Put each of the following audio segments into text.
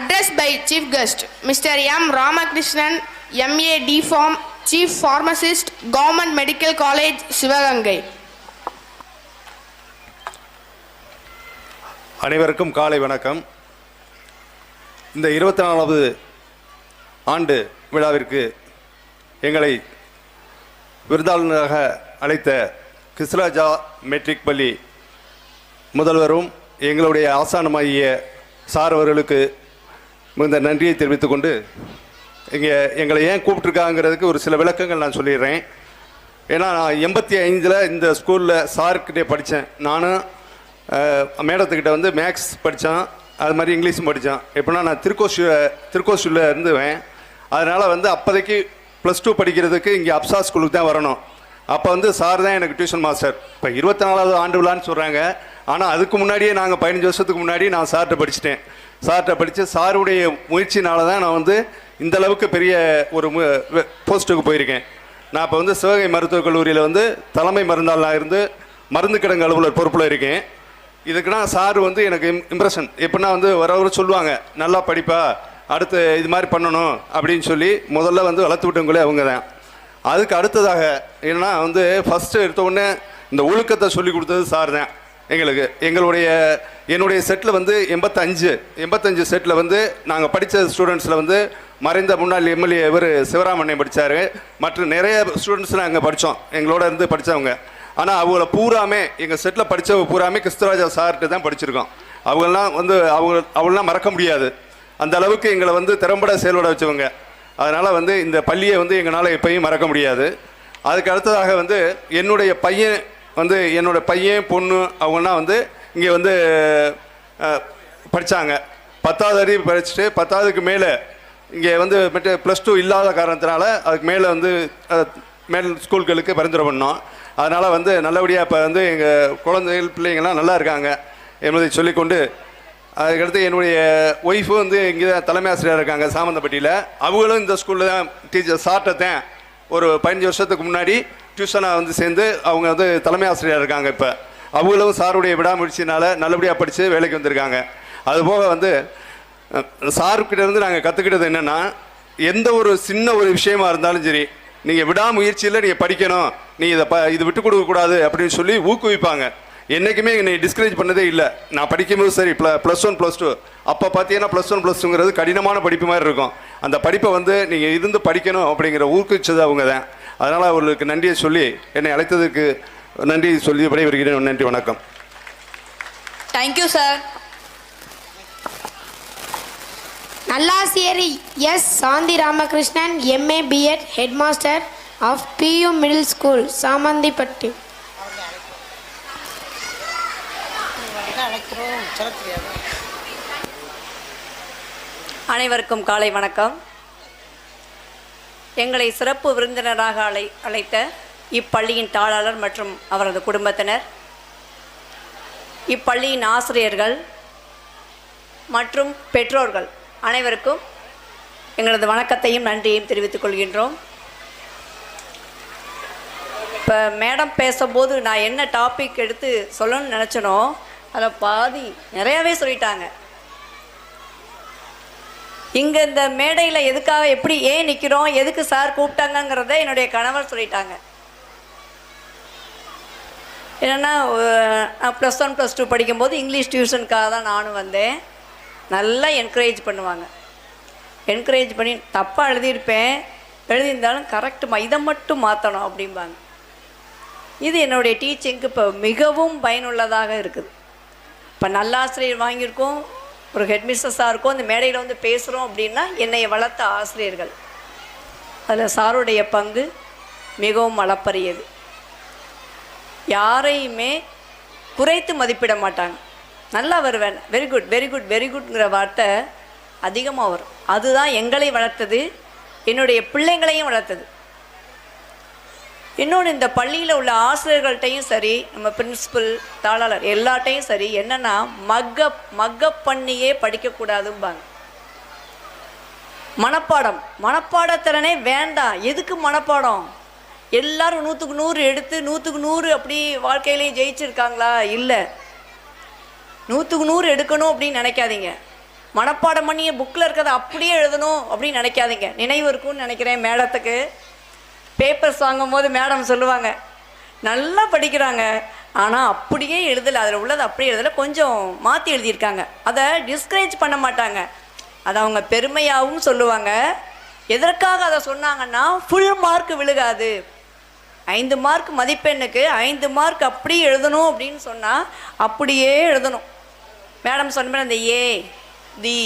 Addressed by Chief Guest Mr. M. Ramakrishnan, MA D.Pharm, Chief Pharmacist, Government Medical College, Sivagangai. அனைவருக்கும் காலை வணக்கம். இந்த 24வது ஆண்டு விழாவிற்கு எங்களை விருந்தாளராக அழைத்த கிறிஸ்துராஜா மெட்ரிக் பள்ளி முதல்வரும் எங்களுடைய ஆசானமாகிய சார் அவர்களுக்கு இந்த நன்றியை தெரிவித்துக் கொண்டு இங்கே எங்களை ஏன் கூப்பிட்டுருக்காங்கிறதுக்கு ஒரு சில விளக்கங்கள் நான் சொல்லிடுறேன். ஏன்னா நான் 85 இந்த ஸ்கூலில் சார்கிட்டே படித்தேன். நானும் மேடத்துக்கிட்ட வந்து மேக்ஸ் படித்தான், அது மாதிரி இங்கிலீஷும் படித்தான். எப்படின்னா நான் திருக்கோஷூரில் இருந்துவேன். அதனால் வந்து அப்போதைக்கு +2 படிக்கிறதுக்கு இங்கே அப்சா ஸ்கூலுக்கு தான் வரணும். அப்போ வந்து சார் தான் எனக்கு டியூஷன் மாஸ்டர். இப்போ 24வது ஆண்டு விழான்னு சொல்கிறாங்க. ஆனால் அதுக்கு முன்னாடியே நாங்கள் 15 வருஷத்துக்கு முன்னாடி நான் சார்கிட்ட படிச்சுட்டேன். சார்கிட்ட படித்து சாருடைய முயற்சினால தான் நான் வந்து இந்த அளவுக்கு பெரிய ஒரு போஸ்ட்டுக்கு போயிருக்கேன். நான் இப்போ வந்து சிவகங்கை மருத்துவக் கல்லூரியில் வந்து தலைமை மருந்தாளனாக இருந்து மருந்து கிடங்கு அலுவலர் பொறுப்பில் இருக்கேன். இதுக்குன்னா சார் வந்து எனக்கு இம்ப்ரெஷன் எப்படின்னா வந்து வரவரை சொல்லுவாங்க, நல்லா படிப்பா, அடுத்து இது மாதிரி பண்ணணும் அப்படின்னு சொல்லி முதல்ல வந்து வளர்த்து விட்டவங்களே அவங்க தான். அதுக்கு அடுத்ததாக என்னன்னா வந்து ஃபஸ்ட்டு எடுத்த உடனே இந்த ஒழுக்கத்தை சொல்லி கொடுத்தது சார் தான் எங்களுக்கு. என்னுடைய செட்டில் வந்து 85 செட்டில் வந்து நாங்கள் படித்த ஸ்டூடெண்ட்ஸில் வந்து மறைந்த முன்னாள் எம்எல்ஏ இவர் சிவராமண்ணன் படித்தார். மற்ற நிறைய ஸ்டூடெண்ட்ஸ் நாங்கள் படித்தோம், எங்களோட இருந்து படித்தவங்க. ஆனால் அவங்கள பூராமே எங்கள் செட்டில் படித்தவங்க பூராமே கிறிஸ்துராஜா சார்கிட்ட தான் படிச்சிருக்கோம். அவங்கெல்லாம் வந்து அவங்களாம் மறக்க முடியாது. அந்த அளவுக்கு எங்களை வந்து திறம்பட செயல்பட வச்சவங்க. அதனால் வந்து இந்த பள்ளியை வந்து எங்களால் எப்பயும் மறக்க முடியாது. அதுக்கு அடுத்ததாக வந்து என்னுடைய பையன் பொண்ணு அவங்கன்னா வந்து இங்கே வந்து படித்தாங்க. 10வது அறிவு படிச்சுட்டு 10வதுக்கு மேலே இங்கே வந்து +2 இல்லாத காரணத்தினால அதுக்கு மேலே வந்து மேல் ஸ்கூல்களுக்கு பரிந்துரை பண்ணோம். அதனால் வந்து நல்லபடியாக இப்போ வந்து எங்கள் குழந்தைகள் பிள்ளைங்கள்லாம் நல்லா இருக்காங்க என்பதை சொல்லிக்கொண்டு, அதுக்கடுத்து என்னுடைய ஒய்ஃபும் வந்து இங்கே தான் தலைமை ஆசிரியராக இருக்காங்க சாமந்தப்பட்டியில். அவங்களும் இந்த ஸ்கூலில் தான் டீச்சர் சார்ட்டை ஒரு 15 வருஷத்துக்கு முன்னாடி டியூஷனாக வந்து சேர்ந்து அவங்க வந்து தலைமை ஆசிரியராக இருக்காங்க. இப்போ அவங்களும் சாருடைய விடாமுயற்சினால் நல்லபடியாக படித்து வேலைக்கு வந்திருக்காங்க. அதுபோக வந்து சாருக்கிட்ட இருந்து நாங்கள் கற்றுக்கிட்டது என்னென்னா, எந்த ஒரு சின்ன ஒரு விஷயமா இருந்தாலும் சரி, நீங்கள் விடாமுயற்சியில் நீங்கள் படிக்கணும், நீ இது விட்டு கொடுக்கக்கூடாது அப்படின்னு சொல்லி ஊக்குவிப்பாங்க. என்றைக்குமே என்னை டிஸ்கரேஜ் பண்ணதே இல்லை. நான் படிக்கும்போது சரி +1 +2 அப்போ பார்த்தீங்கன்னா +1 +2ங்கிறது கடினமான படிப்பு மாதிரி இருக்கும். அந்த படிப்பை வந்து நீங்கள் இருந்து படிக்கணும் அப்படிங்கிற ஊக்குவிச்சது அவங்க தான். அதனால் அவர்களுக்கு நன்றியை சொல்லி என்னை அழைத்ததுக்கு நன்றி சொல்லி விடைபெறுகிறேன். நன்றி, வணக்கம். Thank you sir. நல்லாசிரியர் S. Shanthi Ramakrishnan, MA B.Ed, headmaster of PU middle school, Samanthippatti. அனைவருக்கும் காலை வணக்கம். எங்களை சிறப்பு விருந்தினராக அழைத்த இப்பள்ளியின் தாளாளர் மற்றும் அவரது குடும்பத்தினர், இப்பள்ளியின் ஆசிரியர்கள் மற்றும் பெற்றோர்கள் அனைவருக்கும் எங்களது வணக்கத்தையும் நன்றியையும் தெரிவித்துக் கொள்கின்றோம். இப்போ மேடம் பேசும்போது நான் என்ன டாபிக் எடுத்து சொல்லணும்னு நினச்சனோ அதில் பாதி நிறையாவே சொல்லிட்டாங்க. இங்கே இந்த மேடையில் எதுக்காக எப்படி ஏன் நிற்கிறோம், எதுக்கு சார் கூப்பிட்டாங்கங்கிறத என்னுடைய கணவர் சொல்லிட்டாங்க. என்னென்னா +1 +2 படிக்கும்போது இங்கிலீஷ் டியூஷனுக்காக தான் நானும் வந்தேன். நல்லா என்கரேஜ் பண்ணுவாங்க. என்கரேஜ் பண்ணி தப்பாக எழுதியிருந்தாலும் கரெக்டுமா, இதை மட்டும் மாற்றணும் அப்படிம்பாங்க. இது என்னுடைய டீச்சிங்க்கு இப்போ மிகவும் பயனுள்ளதாக இருக்குது. இப்போ நல்லாசிரியர் வாங்கியிருக்கோம், ஒரு ஹெட்மிஸ்டர்ஸாக இருக்கும், இந்த மேடையில் வந்து பேசுகிறோம் அப்படின்னா என்னை வளர்த்த ஆசிரியர்கள், அதில் சாருடைய பங்கு மிகவும் அளப்பரியது. யாரையுமே குறைத்து மதிப்பிட மாட்டாங்க. நல்லா வருவேன், very good very good very குட்ங்கிற வார்த்தை அதிகமாக வரும். அதுதான் எங்களை வளர்த்தது, என்னுடைய பிள்ளைங்களையும் வளர்த்தது. இன்னொன்று, இந்த பள்ளியில் உள்ள ஆசிரியர்கள்ட்டையும் சரி, நம்ம பிரின்சிபல் தாளாளர் எல்லாட்டையும் சரி, என்னென்னா மக்கப் பண்ணியே படிக்கக்கூடாதும்பாங்க. மனப்பாடத்திறனே வேண்டாம். எதுக்கு மனப்பாடம்? எல்லாரும் 100க்கு 100 எடுத்து 100க்கு 100 அப்படி வாழ்க்கையிலையும் ஜெயிச்சிருக்காங்களா? இல்லை. 100க்கு 100 எடுக்கணும் அப்படின்னு நினைக்காதீங்க. மனப்பாடம் பண்ணி புக்கில் இருக்கிறத அப்படியே எழுதணும் அப்படின்னு நினைக்காதீங்க. நினைவு இருக்கும்னு நினைக்கிறேன் மேடத்துக்கு. பேப்பர்ஸ் வாங்கும்போது மேடம் சொல்லுவாங்க, நல்லா படிக்கிறாங்க, ஆனால் அப்படியே எழுதலை, அதில் உள்ளது அப்படியே எழுதலை, கொஞ்சம் மாற்றி எழுதியிருக்காங்க. அதை டிஸ்கரேஜ் பண்ண மாட்டாங்க, அதை அவங்க பெருமையாகவும் சொல்லுவாங்க. எதற்காக அதை சொன்னாங்கன்னா, ஃபுல் மார்க் விழுகாது, 5 மார்க் மதிப்பெண்ணுக்கு 5 மார்க் அப்படியே எழுதணும் அப்படின்னு சொன்னால் அப்படியே எழுதணும். மேடம் சொன்ன அந்த ஏ, தி,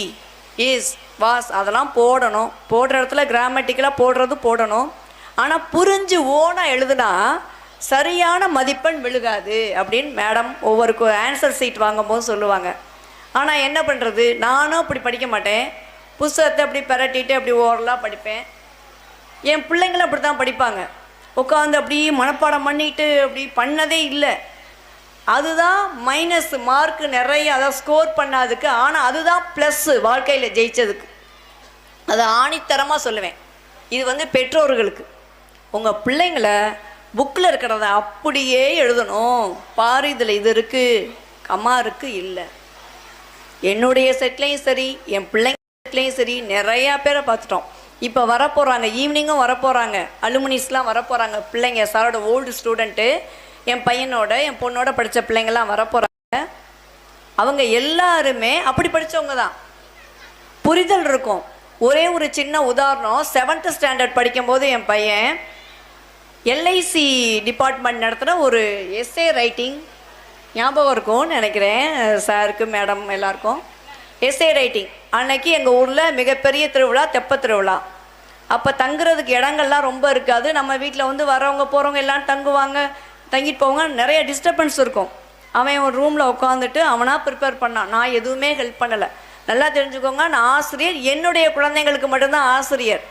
இஸ், வாஸ் அதெல்லாம் போடணும். போடுற இடத்துல கிராமட்டிக்கலாக போடுறது போடணும். ஆனால் புரிஞ்சு ஓனாக எழுதுனா சரியான மதிப்பெண் விழுகாது அப்படின்னு மேடம் ஒவ்வொரு ஆன்சர் சீட் வாங்கும்போது சொல்லுவாங்க. ஆனால் என்ன பண்ணுறது, நானும் அப்படி படிக்க மாட்டேன். புத்தகத்தை அப்படி பரட்டிட்டு அப்படி ஓரலாக படிப்பேன். என் பிள்ளைங்களும் அப்படி தான் படிப்பாங்க. உட்காந்து அப்படி மனப்பாடம் பண்ணிட்டு அப்படி பண்ணதே இல்லை. அதுதான் மைனஸ் மார்க் நிறைய, அதை ஸ்கோர் பண்ணாதுக்கு. ஆனால் அதுதான் ப்ளஸ்ஸு வாழ்க்கையில் ஜெயித்ததுக்கு. அதை ஆணித்தரமாக சொல்லுவேன். இது பெற்றோர்களுக்கு, உங்கள் பிள்ளைங்களை புக்கில் இருக்கிறத அப்படியே எழுதணும். பாரு இதில் இது இருக்குது, கம்மா இருக்குது, இல்லை. என்னுடைய செட்லேயும் சரி, என் பிள்ளைங்க செட்லேயும் சரி, நிறையா பேரை பார்த்துட்டோம். இப்போ வரப்போகிறாங்க, ஈவினிங்கும் வரப்போகிறாங்க, அலுமினிஸ்லாம் வரப்போகிறாங்க பிள்ளைங்க. சாரோட ஓல்டு ஸ்டூடெண்ட்டு, என் பையனோட என் பொண்ணோட படித்த பிள்ளைங்கள்லாம் வரப்போகிறாங்க. அவங்க எல்லாருமே அப்படி படித்தவங்க தான், புரிதல் இருக்கும். ஒரே ஒரு சின்ன உதாரணம், 7th ஸ்டாண்டர்ட் படிக்கும்போது என் பையன் எல்ஐசி டிபார்ட்மெண்ட் நடத்துகிற ஒரு எஸ்ஏ ரைட்டிங், ஞாபகம் இருக்கும்னு நினைக்கிறேன் சாருக்கு மேடம் எல்லாருக்கும். எஸ்ஏ ரைட்டிங் அன்னைக்கு எங்கள் ஊரில் மிகப்பெரிய திருவிழா, தெப்ப திருவிழா. அப்போ தங்குறதுக்கு இடங்கள்லாம் ரொம்ப இருக்காது. நம்ம வீட்டில் வரவங்க போகிறவங்க எல்லாம் தங்குவாங்க, தங்கிட்டு போவாங்க, நிறைய டிஸ்டர்பன்ஸ் இருக்கும். அவன் ஒரு ரூமில் உட்காந்துட்டு அவனாக ப்ரிப்பேர் பண்ணான். நான் எதுவுமே ஹெல்ப் பண்ணலை. நல்லா தெரிஞ்சுக்கோங்க, நான் ஆசிரியர், என்னுடைய குழந்தைங்களுக்கு மட்டும்தான் ஆசிரியர்.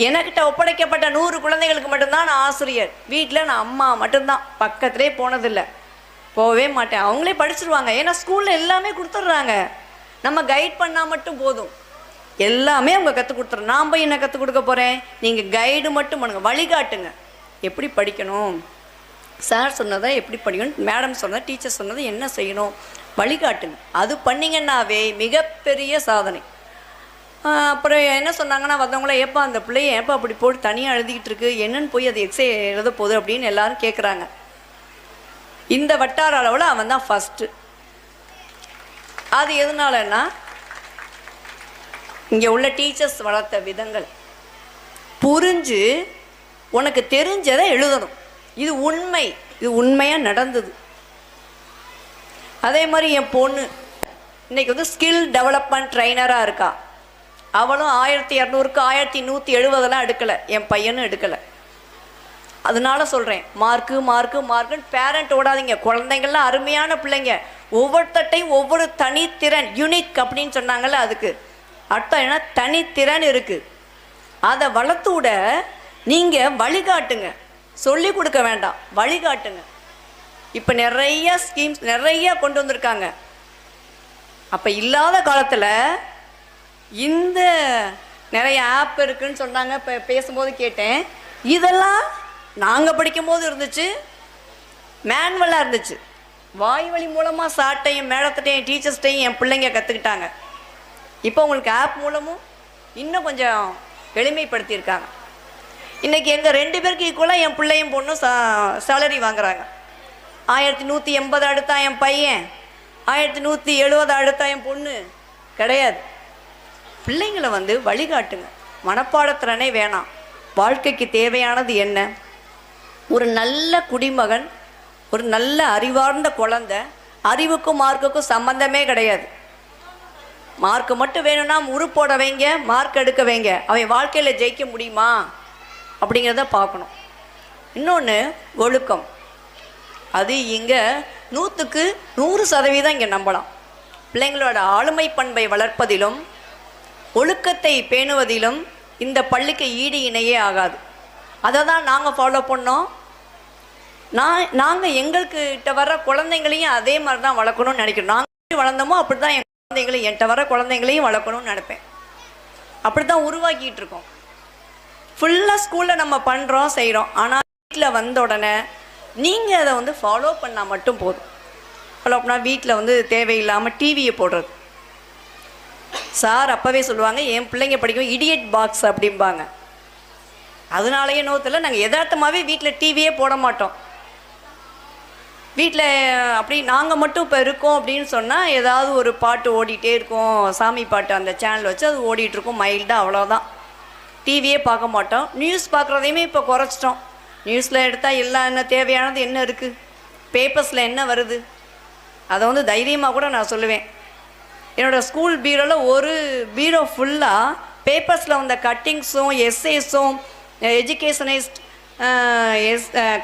எனக்கிட்ட ஒப்படைக்கப்பட்ட 100 குழந்தைகளுக்கு மட்டும்தான் நான் ஆசிரியர். வீட்டில் நான் அம்மா மட்டும்தான், பக்கத்துலேயே போனதில்லை, போகவே மாட்டேன். அவங்களே படிச்சிருவாங்க, ஏன்னா ஸ்கூலில் எல்லாமே கொடுத்துட்றாங்க. நம்ம கைட் பண்ணால் மட்டும் போதும், எல்லாமே அவங்க கற்றுக் கொடுத்துட்றோம். நான் போய் என்ன கற்றுக் கொடுக்க போகிறேன்? நீங்கள் கைடு மட்டும் பண்ணுங்க, வழிகாட்டுங்க. எப்படி படிக்கணும், சார் சொன்னதை எப்படி படிக்கணும், மேடம் சொன்னதை, டீச்சர் சொன்னதை என்ன செய்யணும், வழிகாட்டுங்க. அது பண்ணிங்கன்னாவே மிகப்பெரிய சாதனை. அப்புறம் என்ன சொன்னாங்கன்னா, வந்தவங்கள ஏப்பா அந்த பிள்ளைய ஏப்பா அப்படி போட்டு தனியாக எழுதிக்கிட்டு இருக்கு, என்னன்னு போய் அது எக்ஸே எழுத போகுது அப்படின்னு எல்லாரும் கேட்குறாங்க. இந்த வட்டார அளவில் அவன் தான் ஃபஸ்ட்டு. அது எதனாலன்னா, இங்கே உள்ள டீச்சர்ஸ் வளர்த்த விதங்கள். புரிஞ்சு உனக்கு தெரிஞ்சதை எழுதணும், இது உண்மை, இது உண்மையாக நடந்தது. அதே மாதிரி என் பொண்ணு இன்றைக்கி ஸ்கில் டெவலப்மெண்ட் ட்ரைனராக இருக்கா. அவளும் 1200க்கு 1170 எடுக்கலை, என் பையனும் எடுக்கலை. அதனால சொல்கிறேன், மார்க்கு மார்க்கு மார்க்குன்னு பேரண்ட் ஓடாதீங்க. குழந்தைங்கள்லாம் அருமையான பிள்ளைங்க, ஒவ்வொருத்தட்டையும் ஒவ்வொரு தனித்திறன், யூனிக் அப்படின்னு சொன்னாங்கல்ல, அதுக்கு அர்த்தம் என்ன, தனித்திறன் இருக்குது. அதை வளர்த்து விட நீங்கள் வழிகாட்டுங்க, சொல்லி கொடுக்க வேண்டாம், வழிகாட்டுங்க. இப்போ நிறைய ஸ்கீம்ஸ் நிறைய கொண்டு வந்திருக்காங்க. அப்போ இல்லாத காலத்தில் இந்த நிறைய ஆப் இருக்குதுன்னு சொன்னாங்க. இப்போ பேசும்போது கேட்டேன், இதெல்லாம் நாங்கள் படிக்கும்போது இருந்துச்சு, மேனுவலாக இருந்துச்சு. வாய் வழி மூலமாக சார்ட்டையும் மேடத்திட்டையும் டீச்சர்ஸ்டையும் என் பிள்ளைங்க கற்றுக்கிட்டாங்க. இப்போ உங்களுக்கு ஆப் மூலமும் இன்னும் கொஞ்சம் எளிமைப்படுத்தியிருக்காங்க. இன்றைக்கி எங்கள் 2 பேருக்கு ஈக்குவலாக என் பிள்ளையும் பொண்ணும் சேலரி வாங்குறாங்க. 1180 அடுத்தா என் பையன், 1170 அடுத்தா என் பொண்ணு. கிடையாது. பிள்ளைங்களை வழிகாட்டுங்க. மனப்பாடத்திறனே வேணாம். வாழ்க்கைக்கு தேவையானது என்ன? ஒரு நல்ல குடிமகன், ஒரு நல்ல அறிவார்ந்த குழந்தை. அறிவுக்கும் மார்க்குக்கும் சம்பந்தமே கிடையாது. மார்க்கு மட்டும் வேணும்னா உருப்போட வைங்க, மார்க் எடுக்க வைங்க. அவன் வாழ்க்கையில் ஜெயிக்க முடியுமா அப்படிங்கிறத பார்க்கணும். இன்னொன்று ஒழுக்கம். அது இங்கே 100க்கு 100% இங்கே நம்பலாம். பிள்ளைங்களோட ஆளுமை பண்பை வளர்ப்பதிலும் ஒழுக்கத்தை பேணுவதிலும் இந்த பள்ளிக்கு ஈடு இணையே ஆகாது. அதை தான் நாங்கள் ஃபாலோ பண்ணோம். நாங்கள் எங்கள்கிட்ட வர்ற குழந்தைங்களையும் அதே மாதிரி தான் வளர்க்கணும்னு நினைக்கிறோம். நாங்கள் வளர்ந்தோமோ அப்படி தான் என் குழந்தைங்களையும், என்கிட்ட வர குழந்தைங்களையும் வளர்க்கணும்னு நினைப்பேன். அப்படி தான் உருவாக்கிட்டு இருக்கோம். ஃபுல்லாக ஸ்கூலில் நம்ம பண்ணுறோம், செய்கிறோம். ஆனால் வீட்டில் வந்த உடனே நீங்கள் அதை ஃபாலோ பண்ணால் மட்டும் போதும். ஃபாலோ பண்ணால் வீட்டில் தேவையில்லாமல் டிவியை போடுறது, சார் அப்போவே சொல்லுவாங்க, என் பிள்ளைங்க படிக்கும் இடியட் பாக்ஸ் அப்படிம்பாங்க. அதனாலேயே நோத்தில் நாங்கள் யதார்த்தமாகவே வீட்டில் டிவியே போட மாட்டோம். வீட்டில் அப்படி நாங்கள் மட்டும் இப்போ இருக்கோம் அப்படின்னு சொன்னால் ஏதாவது ஒரு பாட்டு ஓடிட்டே இருக்கும், சாமி பாட்டு அந்த சேனல் வச்சு அது ஓடிட்டுருக்கும் மைல்டாக, அவ்வளோதான். டிவியே பார்க்க மாட்டோம். நியூஸ் பார்க்குறதையுமே இப்போ குறைச்சிட்டோம். நியூஸில் எடுத்தால் எல்லாம் என்ன தேவையானது என்ன இருக்குது, பேப்பர்ஸில் என்ன வருது, அதை வந்து தைரியமாக கூட நான் சொல்லுவேன். என்னோடய ஸ்கூல் பீரோவில் ஒரு பீரோ ஃபுல்லாக பேப்பர்ஸில் வந்த கட்டிங்ஸும் எஸ்ஏஸும் எஜுகேஷனிஸ்ட்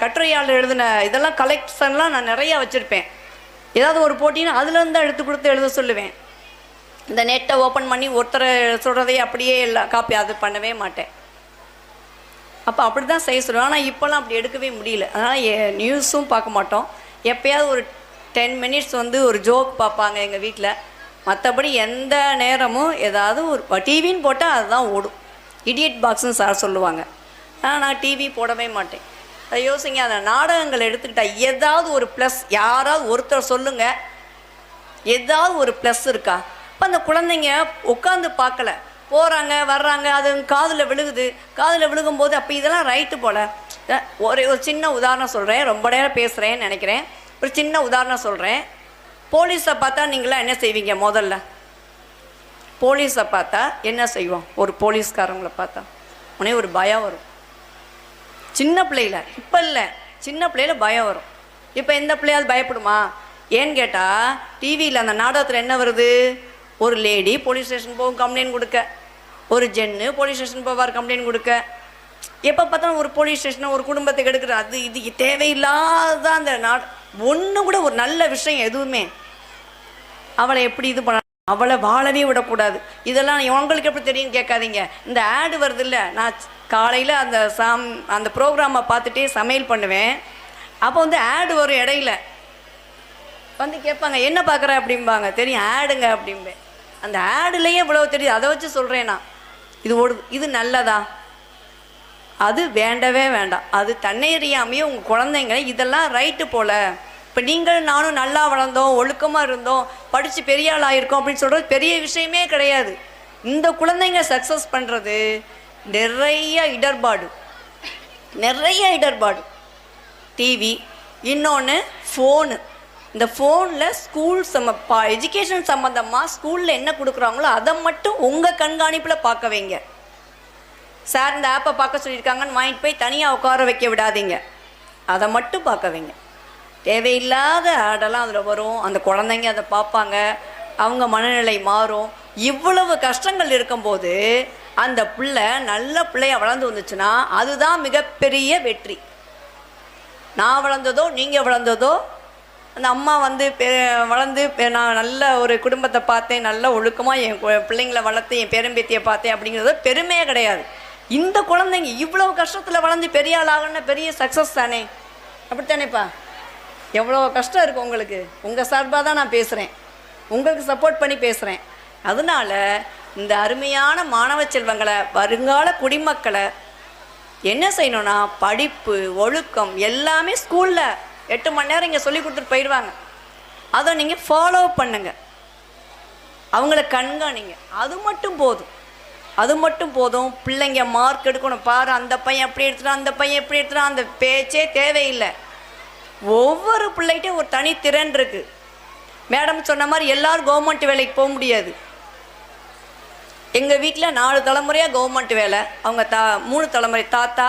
கட்டுரையாளர் எழுதின இதெல்லாம் கலெக்ஷன்லாம் நான் நிறையா வச்சுருப்பேன். ஏதாவது ஒரு போட்டின்னா அதுலேருந்து தான் எடுத்து கொடுத்து எழுத சொல்லுவேன். இந்த நெட்டை ஓப்பன் பண்ணி ஒருத்தரை சொல்கிறதையே அப்படியே எல்லாம் காப்பி அது பண்ணவே மாட்டேன். அப்போ அப்படி தான் செய்ய சொல்லுவேன். ஆனால் இப்போல்லாம் அப்படி எடுக்கவே முடியல. அதனால் நியூஸும் பார்க்க மாட்டோம். எப்போயாவது ஒரு 10 மினிட்ஸ் வந்து ஒரு ஜோக் பார்ப்பாங்க எங்கள் வீட்டில். மற்றபடி எந்த நேரமும் ஏதாவது ஒரு டிவின்னு போட்டால் அதுதான் ஓடும். இடியட் பாக்ஸுன்னு சார் சொல்லுவாங்க. ஆனால் நான் டிவி போடவே மாட்டேன். அதை யோசிங்க, அந்த நாடகங்கள் எடுத்துக்கிட்டால் ஏதாவது ஒரு ப்ளஸ், யாராவது ஒருத்தர் சொல்லுங்கள், ஏதாவது ஒரு ப்ளஸ் இருக்கா? இப்போ அந்த குழந்தைங்க உட்காந்து பார்க்கல, போகிறாங்க வர்றாங்க, அது காதில் விழுகுது. காதில் விழுகும்போது அப்போ இதெல்லாம் ரைட்டு போல். ஒரு சின்ன உதாரணம் சொல்கிறேன், ரொம்ப நேரம் பேசுகிறேன்னு நினைக்கிறேன். ஒரு சின்ன உதாரணம் சொல்கிறேன். போலீஸை பார்த்தா நீங்களாம் என்ன செய்வீங்க? முதல்ல போலீஸை பார்த்தா என்ன செய்வோம்? ஒரு போலீஸ்காரங்களை பார்த்தா உடனே ஒரு பயம் வரும். சின்ன பிள்ளையில, இப்போ இல்லை, சின்ன பிள்ளையில பயம் வரும். இப்போ எந்த பிள்ளையாவது பயப்படுமா? ஏன்னு கேட்டால் டிவியில் அந்த நாடகத்தில் என்ன வருது? ஒரு லேடி போலீஸ் ஸ்டேஷன் போகும் கம்ப்ளைண்ட் கொடுக்க, ஒரு ஜென்னு போலீஸ் ஸ்டேஷன் போவார் கம்ப்ளைண்ட் கொடுக்க. எப்போ பார்த்தாலும் ஒரு போலீஸ் ஸ்டேஷனை ஒரு குடும்பத்துக்கு எடுக்கிற, அது இது தேவையில்லாத அந்த ஒன்று கூட ஒரு நல்ல விஷயம் எதுவுமே. அவளை எப்படி இது பண்ண, அவளை வாழவே விடக்கூடாது. இதெல்லாம் உங்களுக்கு எப்படி தெரியும் கேட்காதீங்க. இந்த ஆடு வருது இல்லை, நான் காலையில் அந்த ப்ரோக்ராமை பார்த்துட்டே சமையல் பண்ணுவேன். அப்போ வந்து ஆடு வரும், இடையில வந்து கேட்பாங்க என்ன பார்க்குற அப்படிம்பாங்க. தெரியும் ஆடுங்க அப்படிம்பேன். அந்த ஆடுலேயே இவ்வளோ தெரியுது, அதை வச்சு சொல்கிறேன் நான். இது ஓடுது, இது நல்லதா? அது வேண்டவே வேண்டாம். அது தன்னையறியாமையே உங்கள் குழந்தைங்க இதெல்லாம் ரைட்டு போல். இப்போ நீங்கள் நானும் நல்லா வளர்ந்தோம், ஒழுக்கமாக இருந்தோம், படித்து பெரிய ஆள் ஆகிருக்கோம் அப்படின்னு சொல்கிறது பெரிய விஷயமே கிடையாது. இந்த குழந்தைங்க சக்ஸஸ் பண்ணுறது நிறைய இடர்பாடு, நிறைய இடர்பாடு. டிவி, இன்னொன்று ஃபோனு. இந்த ஃபோனில் ஸ்கூல் எஜுகேஷன் சம்மந்தமாக ஸ்கூலில் என்ன கொடுக்குறாங்களோ அதை மட்டும் உங்கள் கண்காணிப்பில் பார்க்க வைங்க. சார் இந்த ஆப்பை பார்க்க சொல்லியிருக்காங்கன்னு வாங்கிட்டு போய் தனியாக உட்கார வைக்க விடாதீங்க. அதை மட்டும் பார்க்க வைங்க. தேவையில்லாத ஆடெல்லாம் அதில் வரும், அந்த குழந்தைங்க அதை பார்ப்பாங்க, அவங்க மனநிலை மாறும். இவ்வளவு கஷ்டங்கள் இருக்கும்போது அந்த பிள்ளை நல்ல பிள்ளைய வளர்ந்து வந்துச்சுன்னா அதுதான் மிகப்பெரிய வெற்றி. நான் வளர்ந்ததோ நீங்கள் வளர்ந்ததோ, அந்த அம்மா வந்து வளர்ந்து நான் நல்ல ஒரு குடும்பத்தை பார்த்தேன், நல்ல ஒழுக்கமாக என் பிள்ளைங்களை வளர்த்து என் பேரம்பேத்தியை பார்த்தேன் அப்படிங்கிறது பெருமையே கிடையாது. இந்த குழந்தைங்க இவ்வளவு கஷ்டத்தில் வளர்ந்து பெரிய ஆள் ஆகணும்னா பெரிய சக்ஸஸ் தானே? அப்படித்தானேப்பா? எவ்வளோ கஷ்டம் இருக்குது உங்களுக்கு. உங்கள் சார்பாக தான் நான் பேசுகிறேன், உங்களுக்கு சப்போர்ட் பண்ணி பேசுகிறேன். அதனால் இந்த அருமையான மாணவ செல்வங்களை, வருங்கால குடிமக்களை என்ன செய்யணும்னா படிப்பு, ஒழுக்கம் எல்லாமே ஸ்கூலில் 8 மணி நேரம் இங்கே சொல்லி கொடுத்துட்டு போயிடுவாங்க. அதை நீங்கள் ஃபாலோ பண்ணுங்கள், அவங்கள கண்காணிங்க. அது மட்டும் போதும், அது மட்டும் போதும். பிள்ளைங்க மார்க் எடுக்கணும். பாரு அந்த பையன் எப்படி எடுத்துட்டான், அந்த பையன் எப்படி எடுத்துட்டான், அந்த பேச்சே தேவையில்லை. ஒவ்வொரு பிள்ளைகிட்டையும் ஒரு தனித்திறன் இருக்குது. மேடம் சொன்ன மாதிரி எல்லோரும் கவர்மெண்ட் வேலைக்கு போக முடியாது. எங்கள் வீட்டில் 4 தலைமுறையாக கவர்மெண்ட் வேலை. அவங்க 3 தலைமுறை, தாத்தா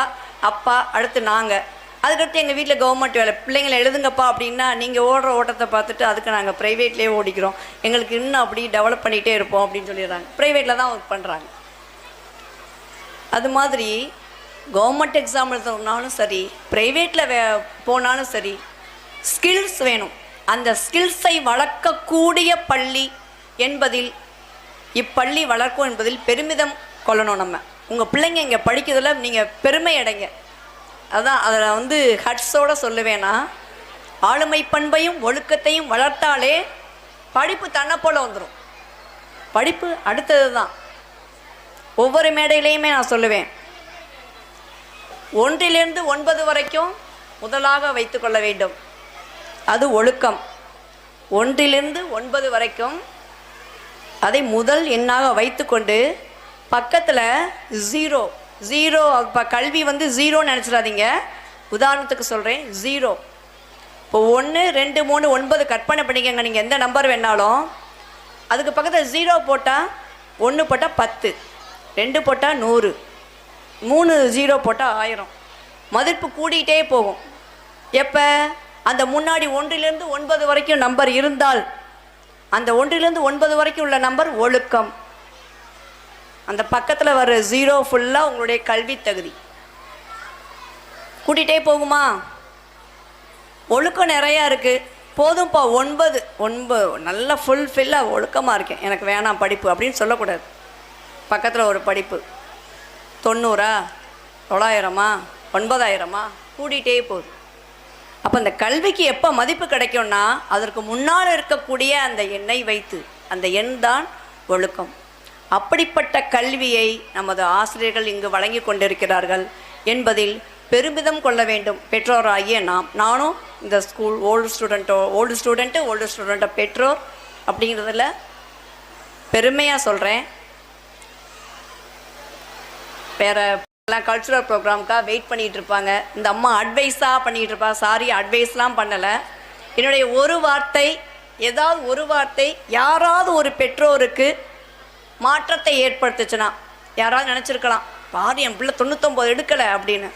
அப்பா அடுத்து நாங்கள். அதுக்கடுத்து எங்கள் வீட்டில் கவர்மெண்ட் வேலை. பிள்ளைங்களை எழுதுங்கப்பா அப்படின்னா நீங்கள் ஓடுற ஓட்டத்தை பார்த்துட்டு அதுக்கு நாங்கள் ப்ரைவேட்லேயே ஓடிக்கிறோம், எங்களுக்கு இன்னும் அப்படி டெவலப் பண்ணிகிட்டே இருப்போம் அப்படின்னு சொல்லிடுறாங்க. ப்ரைவேட்டில் தான் ஒர்க் பண்ணுறாங்க. அது மாதிரி கவர்மெண்ட் எக்ஸாம் எழுதுனாலும் சரி, ப்ரைவேட்டில் போனாலும் சரி, ஸ்கில்ஸ் வேணும். அந்த ஸ்கில்ஸை வளர்க்கக்கூடிய பள்ளி என்பதில், இப்பள்ளி வளர்க்கும் என்பதில் பெருமிதம் கொள்ளணும். நம்ம உங்கள் பிள்ளைங்க இங்கே படிக்கிறதில் நீங்கள் பெருமை அடைங்க. அதான் அதில் வந்து ஹட்ஸோடு சொல்லுவேன்னா, ஆளுமை பண்பையும் ஒழுக்கத்தையும் வளர்த்தாலே படிப்பு தன்னை போல் வந்துடும். படிப்பு அடுத்தது தான். ஒவ்வொரு மேடையிலையுமே நான் சொல்லுவேன், 1லிருந்து 9 வரைக்கும் முதலாக வைத்து கொள்ள வேண்டும், அது ஒழுக்கம். 1லிருந்து 9 வரைக்கும் அதை முதல் எண்ணாக வைத்துக்கொண்டு பக்கத்தில் ஜீரோ ஜீரோ. இப்போ கல்வி வந்து ஜீரோன்னு நினச்சிடாதீங்க. உதாரணத்துக்கு சொல்கிறேன், ஜீரோ. இப்போ 1 2 3 9 கற்பனை பண்ணிக்கங்க. நீங்கள் எந்த நம்பர் வேணாலும் அதுக்கு பக்கத்தில் ஜீரோ போட்டால் 1 போட்டால் 10, 2 போட்டால் 100, 3 ஜீரோ போட்டால் 1000. மதிப்பு கூடிகிட்டே போகும். எப்போ அந்த முன்னாடி 1லேருந்து 9 வரைக்கும் நம்பர் இருந்தால் அந்த 1லேருந்து 9 வரைக்கும் உள்ள நம்பர் ஒழுக்கம். அந்த பக்கத்தில் வர்ற ஜீரோ ஃபுல்லாக உங்களுடைய கல்வி தகுதி. கூட்டிகிட்டே போகுமா? ஒழுக்கம் நிறையா இருக்குது. போதும்ப்பா 9 நல்லா ஃபுல்ஃபில்லாக ஒழுக்கமாக இருக்கேன், எனக்கு வேணாம் படிப்பு அப்படின்னு சொல்லக்கூடாது. பக்கத்தில் ஒரு படிப்பு 90, 900, 9000 கூட்டிகிட்டே போகுது. அப்போ அந்த கல்விக்கு எப்போ மதிப்பு கிடைக்கும்னா அதற்கு முன்னால் இருக்கக்கூடிய அந்த எண்ணை வைத்து, அந்த எண் தான் ஒழுக்கம். அப்படிப்பட்ட கல்வியை நமது ஆசிரியர்கள் இங்கு வழங்கி கொண்டிருக்கிறார்கள் என்பதில் பெருமிதம் கொள்ள வேண்டும் பெற்றோராகிய நாம். நானும் இந்த ஸ்கூல் ஓல்டு ஸ்டூடெண்ட்டை பெற்றோர் அப்படிங்கிறதுல பெருமையாக சொல்கிறேன். வேறு எல்லாம் கல்ச்சுரல் ப்ரோக்ராமுக்காக வெயிட் பண்ணிகிட்டு இருப்பாங்க. இந்த அம்மா அட்வைஸாக பண்ணிகிட்டு இருப்பாங்க. சாரி, அட்வைஸ்லாம் பண்ணலை. என்னுடைய ஒரு வார்த்தை, ஏதாவது ஒரு வார்த்தை யாராவது ஒரு பெற்றோருக்கு மாற்றத்தை ஏற்படுத்துச்சுன்னா, யாராவது நினச்சிருக்கலாம், பாரு என் பிள்ளை 99 எடுக்கலை அப்படின்னு.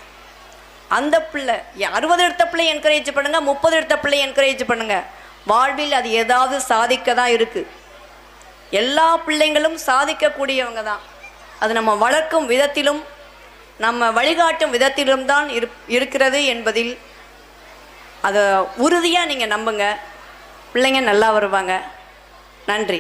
அந்த பிள்ளை 60 எடுத்த பிள்ளை என்கரேஜ் பண்ணுங்கள், 30 எடுத்த பிள்ளை என்கரேஜ் பண்ணுங்கள். வாழ்வில் அது ஏதாவது சாதிக்க தான் இருக்குது. எல்லா பிள்ளைங்களும் சாதிக்கக்கூடியவங்க தான். அது நம்ம வளர்க்கும் விதத்திலும் நம்ம வழிகாட்டும் விதத்திலும் தான் இருக்கிறது என்பதில் அதை உறுதியாக நீங்கள் நம்புங்க. பிள்ளைங்க நல்லா வருவாங்க. நன்றி.